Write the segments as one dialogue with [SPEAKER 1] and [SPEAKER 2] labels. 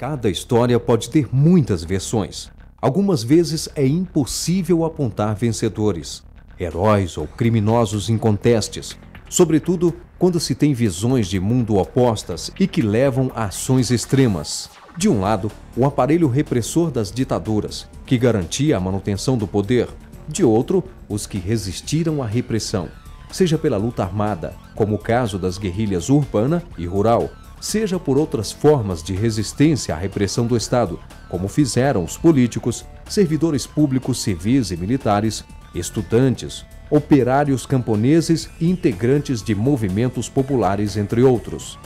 [SPEAKER 1] Cada história pode ter muitas versões. Algumas vezes é impossível apontar vencedores, heróis ou criminosos incontestes, sobretudo quando se tem visões de mundo opostas e que levam a ações extremas. De um lado, o aparelho repressor das ditaduras, que garantia a manutenção do poder. De outro, os que resistiram à repressão, seja pela luta armada, como o caso das guerrilhas urbana e rural, seja por outras formas de resistência à repressão do Estado, como fizeram os políticos, servidores públicos civis e militares, estudantes, operários camponeses e integrantes de movimentos populares, entre outros.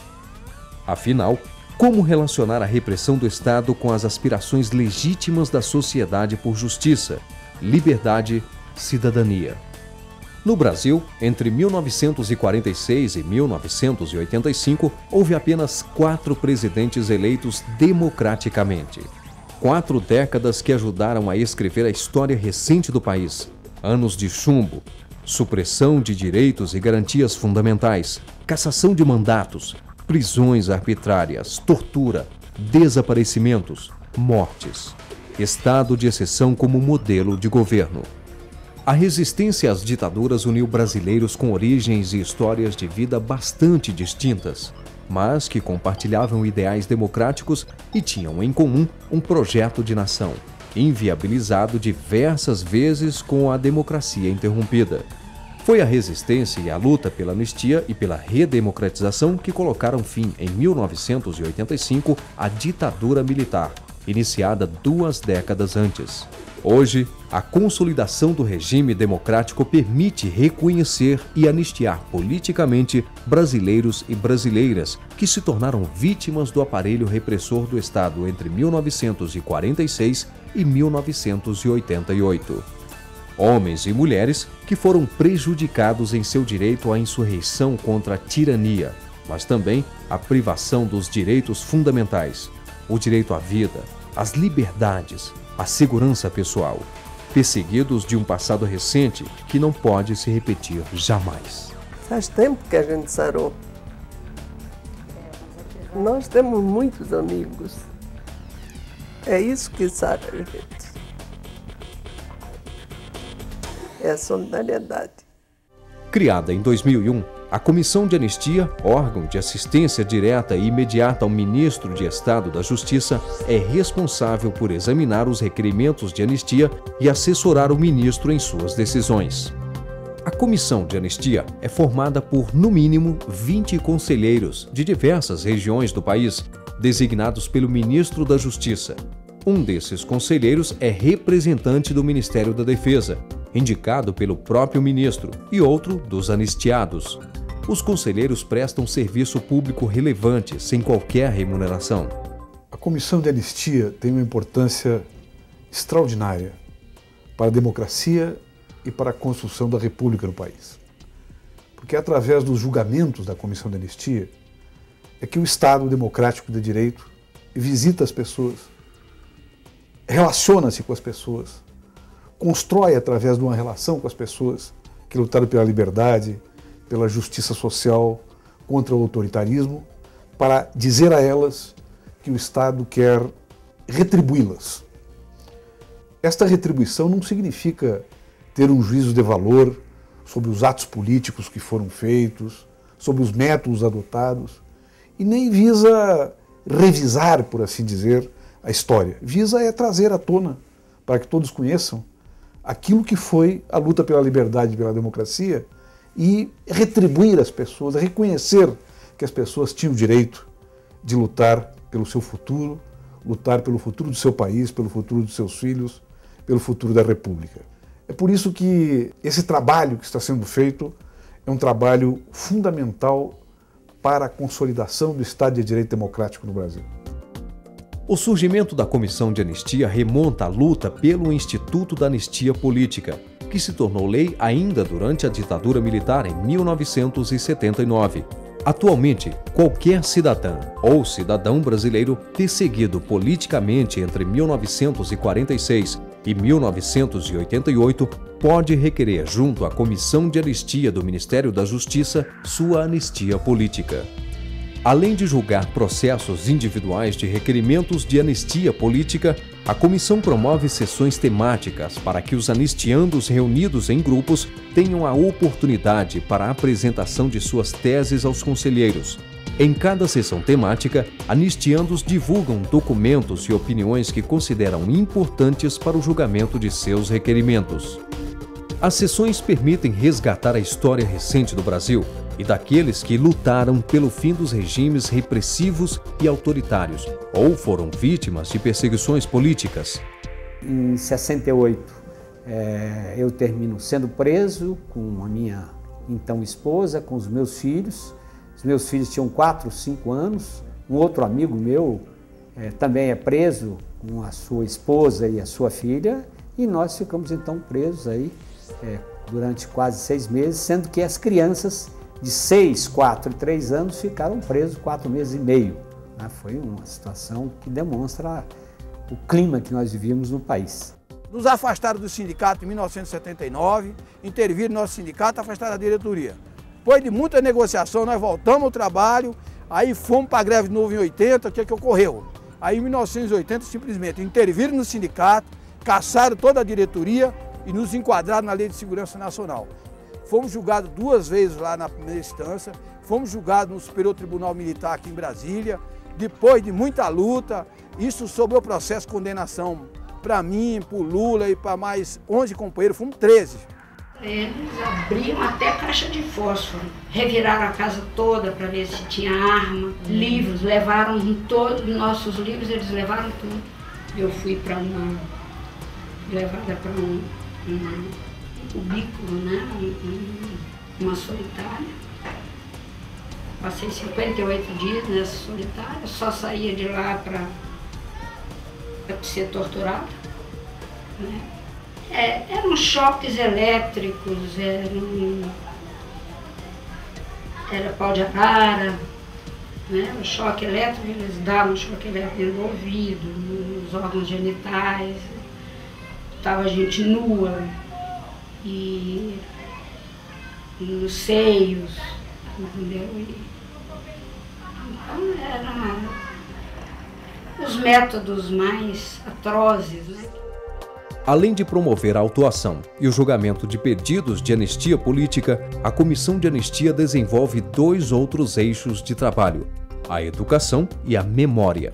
[SPEAKER 1] Afinal, como relacionar a repressão do Estado com as aspirações legítimas da sociedade por justiça, liberdade, cidadania? No Brasil, entre 1946 e 1985, houve apenas 4 presidentes eleitos democraticamente. 4 décadas que ajudaram a escrever a história recente do país. Anos de chumbo, supressão de direitos e garantias fundamentais, cassação de mandatos, prisões arbitrárias, tortura, desaparecimentos, mortes. Estado de exceção como modelo de governo. A resistência às ditaduras uniu brasileiros com origens e histórias de vida bastante distintas, mas que compartilhavam ideais democráticos e tinham em comum um projeto de nação, inviabilizado diversas vezes com a democracia interrompida. Foi a resistência e a luta pela anistia e pela redemocratização que colocaram fim, em 1985, à ditadura militar, iniciada 2 décadas antes. Hoje, a consolidação do regime democrático permite reconhecer e anistiar politicamente brasileiros e brasileiras que se tornaram vítimas do aparelho repressor do Estado entre 1946 e 1988. Homens e mulheres que foram prejudicados em seu direito à insurreição contra a tirania, mas também a privação dos direitos fundamentais, o direito à vida, às liberdades, à segurança pessoal, perseguidos de um passado recente que não pode se repetir jamais.
[SPEAKER 2] Faz tempo que a gente sarou. Nós temos muitos amigos. É isso que sara a gente. É a solidariedade.
[SPEAKER 1] Criada em 2001, a Comissão de Anistia, órgão de assistência direta e imediata ao Ministro de Estado da Justiça, é responsável por examinar os requerimentos de anistia e assessorar o ministro em suas decisões. A Comissão de Anistia é formada por, no mínimo, 20 conselheiros de diversas regiões do país, designados pelo Ministro da Justiça. Um desses conselheiros é representante do Ministério da Defesa, indicado pelo próprio ministro, e outro dos anistiados. Os conselheiros prestam serviço público relevante, sem qualquer remuneração.
[SPEAKER 3] A Comissão de Anistia tem uma importância extraordinária para a democracia e para a construção da República no país. Porque é através dos julgamentos da Comissão de Anistia é que o Estado democrático de direito visita as pessoas, relaciona-se com as pessoas, constrói através de uma relação com as pessoas que lutaram pela liberdade, pela justiça social, contra o autoritarismo, para dizer a elas que o Estado quer retribuí-las. Esta retribuição não significa ter um juízo de valor sobre os atos políticos que foram feitos, sobre os métodos adotados, e nem visa revisar, por assim dizer, a história. Visa é trazer à tona, para que todos conheçam, aquilo que foi a luta pela liberdade e pela democracia e retribuir as pessoas, reconhecer que as pessoas tinham o direito de lutar pelo seu futuro, lutar pelo futuro do seu país, pelo futuro dos seus filhos, pelo futuro da República. É por isso que esse trabalho que está sendo feito é um trabalho fundamental para a consolidação do Estado de Direito Democrático no Brasil.
[SPEAKER 1] O surgimento da Comissão de Anistia remonta à luta pelo Instituto da Anistia Política, que se tornou lei ainda durante a ditadura militar em 1979. Atualmente, qualquer cidadã ou cidadão brasileiro perseguido politicamente entre 1946 e 1988 pode requerer junto à Comissão de Anistia do Ministério da Justiça sua anistia política. Além de julgar processos individuais de requerimentos de anistia política, a comissão promove sessões temáticas para que os anistiandos reunidos em grupos tenham a oportunidade para a apresentação de suas teses aos conselheiros. Em cada sessão temática, anistiandos divulgam documentos e opiniões que consideram importantes para o julgamento de seus requerimentos. As sessões permitem resgatar a história recente do Brasil e daqueles que lutaram pelo fim dos regimes repressivos e autoritários ou foram vítimas de perseguições políticas.
[SPEAKER 4] Em 68, eu termino sendo preso com a minha então esposa, com os meus filhos. Os meus filhos tinham 4, 5 anos. Um outro amigo meu também é preso com a sua esposa e a sua filha. E nós ficamos então presos aí durante quase 6 meses, sendo que as crianças de 6, 4 e 3 anos ficaram presos 4 meses e meio. Foi uma situação que demonstra o clima que nós vivíamos no país.
[SPEAKER 5] Nos afastaram do sindicato em 1979, interviram no nosso sindicato, afastaram a diretoria. Depois de muita negociação, nós voltamos ao trabalho, aí fomos para a greve de novo em 80, o que ocorreu? Aí em 1980, simplesmente interviram no sindicato, caçaram toda a diretoria e nos enquadraram na Lei de Segurança Nacional. Fomos julgados 2 vezes lá na primeira instância, fomos julgados no Superior Tribunal Militar aqui em Brasília. Depois de muita luta, isso sobre o processo de condenação para mim, para o Lula e para mais 11 companheiros, fomos 13.
[SPEAKER 6] Eles abriam até caixa de fósforo, reviraram a casa toda para ver se tinha arma, livros, levaram todos os nossos livros, eles levaram tudo. Eu fui levada para um cubículo, né? Uma solitária. Passei 58 dias nessa solitária, só saía de lá para ser torturada. Né? Eram choques elétricos, era pau de arara, né? O choque elétrico, eles davam choque elétrico no ouvido, nos órgãos genitais, estava a gente nua e nos seios, entendeu? Então eram os métodos mais atrozes, né?
[SPEAKER 1] Além de promover a autuação e o julgamento de pedidos de anistia política, a Comissão de Anistia desenvolve 2 outros eixos de trabalho: a educação e a memória.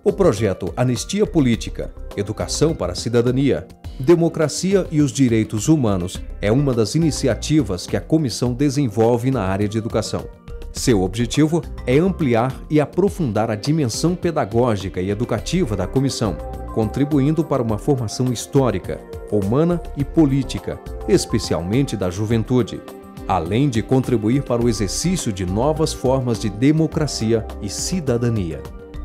[SPEAKER 1] O projeto Anistia Política, Educação para a Cidadania, Democracia e os Direitos Humanos é uma das iniciativas que a comissão desenvolve na área de educação. Seu objetivo é ampliar e aprofundar a dimensão pedagógica e educativa da comissão, contribuindo para uma formação histórica, humana e política, especialmente da juventude, além de contribuir para o exercício de novas formas de democracia e cidadania.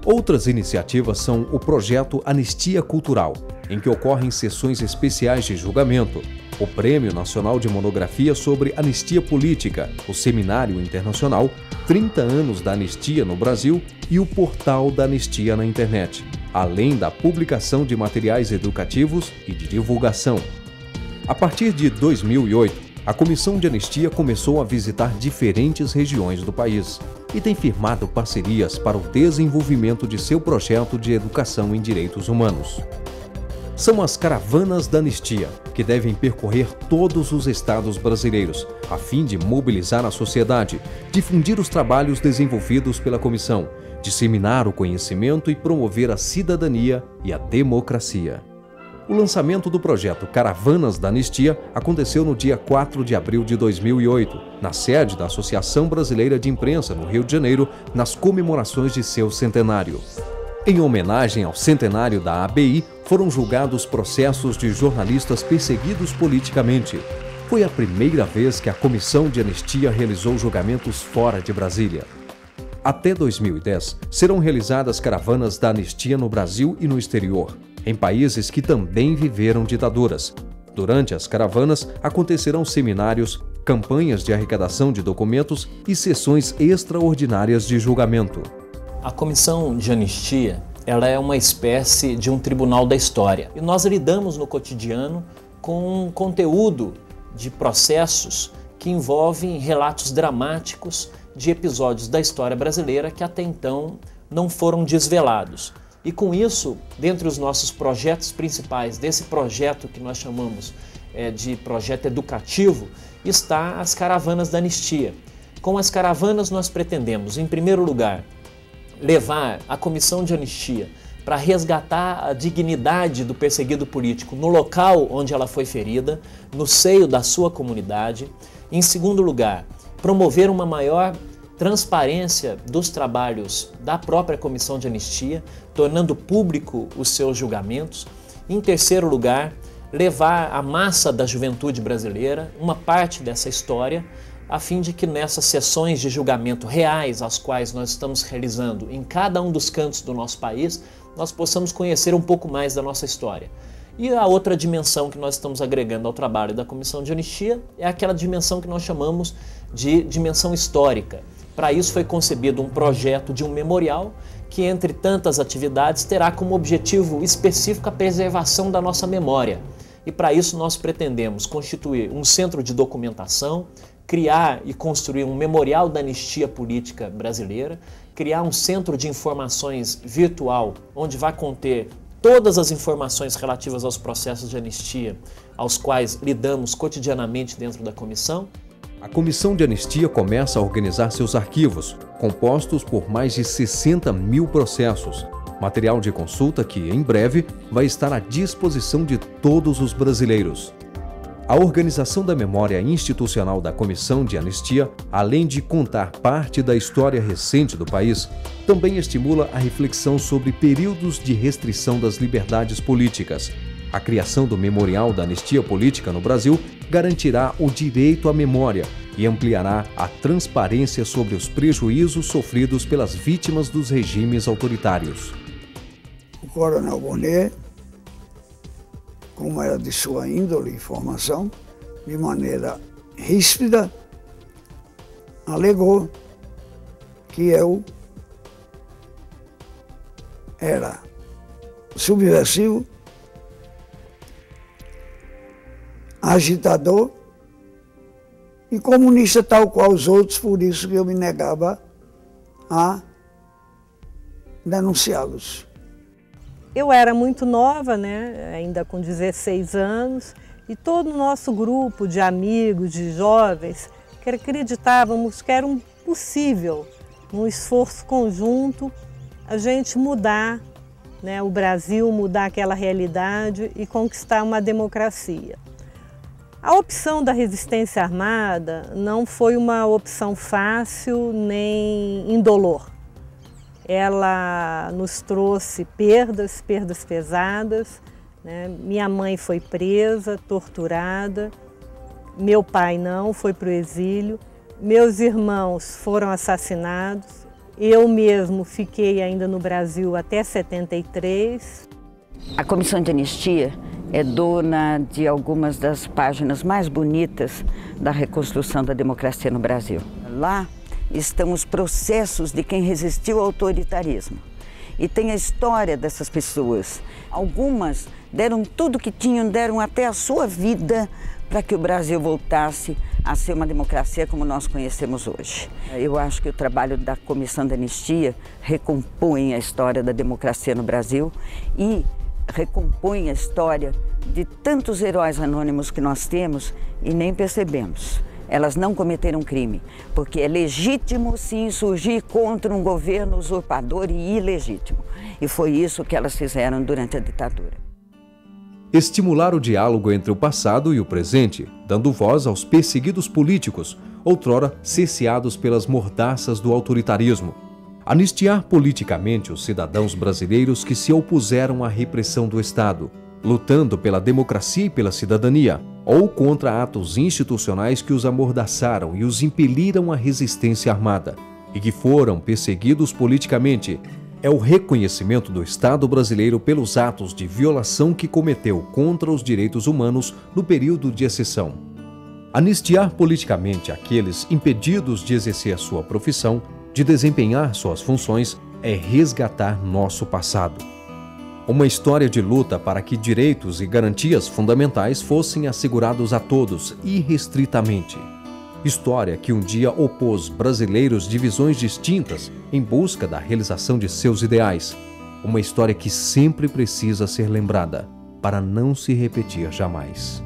[SPEAKER 1] Outras iniciativas são o projeto Anistia Cultural, em que ocorrem sessões especiais de julgamento, o Prêmio Nacional de Monografia sobre Anistia Política, o Seminário Internacional, 30 anos da anistia no Brasil e o Portal da Anistia na Internet, além da publicação de materiais educativos e de divulgação. A partir de 2008, a Comissão de Anistia começou a visitar diferentes regiões do país e tem firmado parcerias para o desenvolvimento de seu projeto de educação em direitos humanos. São as Caravanas da Anistia, que devem percorrer todos os estados brasileiros, a fim de mobilizar a sociedade, difundir os trabalhos desenvolvidos pela comissão, disseminar o conhecimento e promover a cidadania e a democracia. O lançamento do projeto Caravanas da Anistia aconteceu no dia 4 de abril de 2008, na sede da Associação Brasileira de Imprensa, no Rio de Janeiro, nas comemorações de seu centenário. Em homenagem ao centenário da ABI, foram julgados processos de jornalistas perseguidos politicamente. Foi a primeira vez que a Comissão de Anistia realizou julgamentos fora de Brasília. Até 2010, serão realizadas caravanas da anistia no Brasil e no exterior, em países que também viveram ditaduras. Durante as caravanas, acontecerão seminários, campanhas de arrecadação de documentos e sessões extraordinárias de julgamento.
[SPEAKER 7] A Comissão de Anistia, ela é uma espécie de um tribunal da história. E nós lidamos no cotidiano com um conteúdo de processos que envolvem relatos dramáticos de episódios da história brasileira que até então não foram desvelados. E com isso, dentre os nossos projetos principais, desse projeto que nós chamamos de projeto educativo, está as Caravanas da Anistia. Com as caravanas nós pretendemos, em primeiro lugar, levar a Comissão de Anistia para resgatar a dignidade do perseguido político no local onde ela foi ferida, no seio da sua comunidade. Em segundo lugar, promover uma maior transparência dos trabalhos da própria Comissão de Anistia, tornando público os seus julgamentos. Em terceiro lugar, levar a massa da juventude brasileira uma parte dessa história, a fim de que nessas sessões de julgamento reais, as quais nós estamos realizando em cada um dos cantos do nosso país, nós possamos conhecer um pouco mais da nossa história. E a outra dimensão que nós estamos agregando ao trabalho da Comissão de Anistia é aquela dimensão que nós chamamos de dimensão histórica. Para isso foi concebido um projeto de um memorial que, entre tantas atividades, terá como objetivo específico a preservação da nossa memória. E para isso nós pretendemos constituir um centro de documentação, criar e construir um memorial da anistia política brasileira, criar um centro de informações virtual, onde vai conter todas as informações relativas aos processos de anistia, aos quais lidamos cotidianamente dentro da comissão.
[SPEAKER 1] A Comissão de Anistia começa a organizar seus arquivos, compostos por mais de 60 mil processos, material de consulta que, em breve, vai estar à disposição de todos os brasileiros. A organização da memória institucional da Comissão de Anistia, além de contar parte da história recente do país, também estimula a reflexão sobre períodos de restrição das liberdades políticas. A criação do Memorial da Anistia Política no Brasil garantirá o direito à memória e ampliará a transparência sobre os prejuízos sofridos pelas vítimas dos regimes autoritários.
[SPEAKER 8] O Coronel Bonet, como era de sua índole e formação, de maneira ríspida, alegou que eu era subversivo, agitador e comunista tal qual os outros, por isso que eu me negava a denunciá-los.
[SPEAKER 2] Eu era muito nova, né? Ainda com 16 anos, e todo o nosso grupo de amigos, de jovens, que acreditávamos que era possível, num esforço conjunto, a gente mudar, né, o Brasil, mudar aquela realidade e conquistar uma democracia. A opção da resistência armada não foi uma opção fácil nem indolor. Ela nos trouxe perdas pesadas, né? Minha mãe foi presa, torturada, meu pai não, foi para o exílio, meus irmãos foram assassinados, eu mesmo fiquei ainda no Brasil até 73.
[SPEAKER 9] A Comissão de Anistia é dona de algumas das páginas mais bonitas da reconstrução da democracia no Brasil. Lá estão os processos de quem resistiu ao autoritarismo. E tem a história dessas pessoas. Algumas deram tudo que tinham, deram até a sua vida para que o Brasil voltasse a ser uma democracia como nós conhecemos hoje. Eu acho que o trabalho da Comissão de Anistia recompõe a história da democracia no Brasil e recompõe a história de tantos heróis anônimos que nós temos e nem percebemos. Elas não cometeram crime, porque é legítimo se insurgir contra um governo usurpador e ilegítimo. E foi isso que elas fizeram durante a ditadura.
[SPEAKER 1] Estimular o diálogo entre o passado e o presente, dando voz aos perseguidos políticos, outrora cerceados pelas mordaças do autoritarismo. Anistiar politicamente os cidadãos brasileiros que se opuseram à repressão do Estado, lutando pela democracia e pela cidadania, ou contra atos institucionais que os amordaçaram e os impeliram à resistência armada, e que foram perseguidos politicamente. É o reconhecimento do Estado brasileiro pelos atos de violação que cometeu contra os direitos humanos no período de exceção. Anistiar politicamente aqueles impedidos de exercer sua profissão, de desempenhar suas funções, é resgatar nosso passado. Uma história de luta para que direitos e garantias fundamentais fossem assegurados a todos, irrestritamente. História que um dia opôs brasileiros de visões distintas em busca da realização de seus ideais. Uma história que sempre precisa ser lembrada, para não se repetir jamais.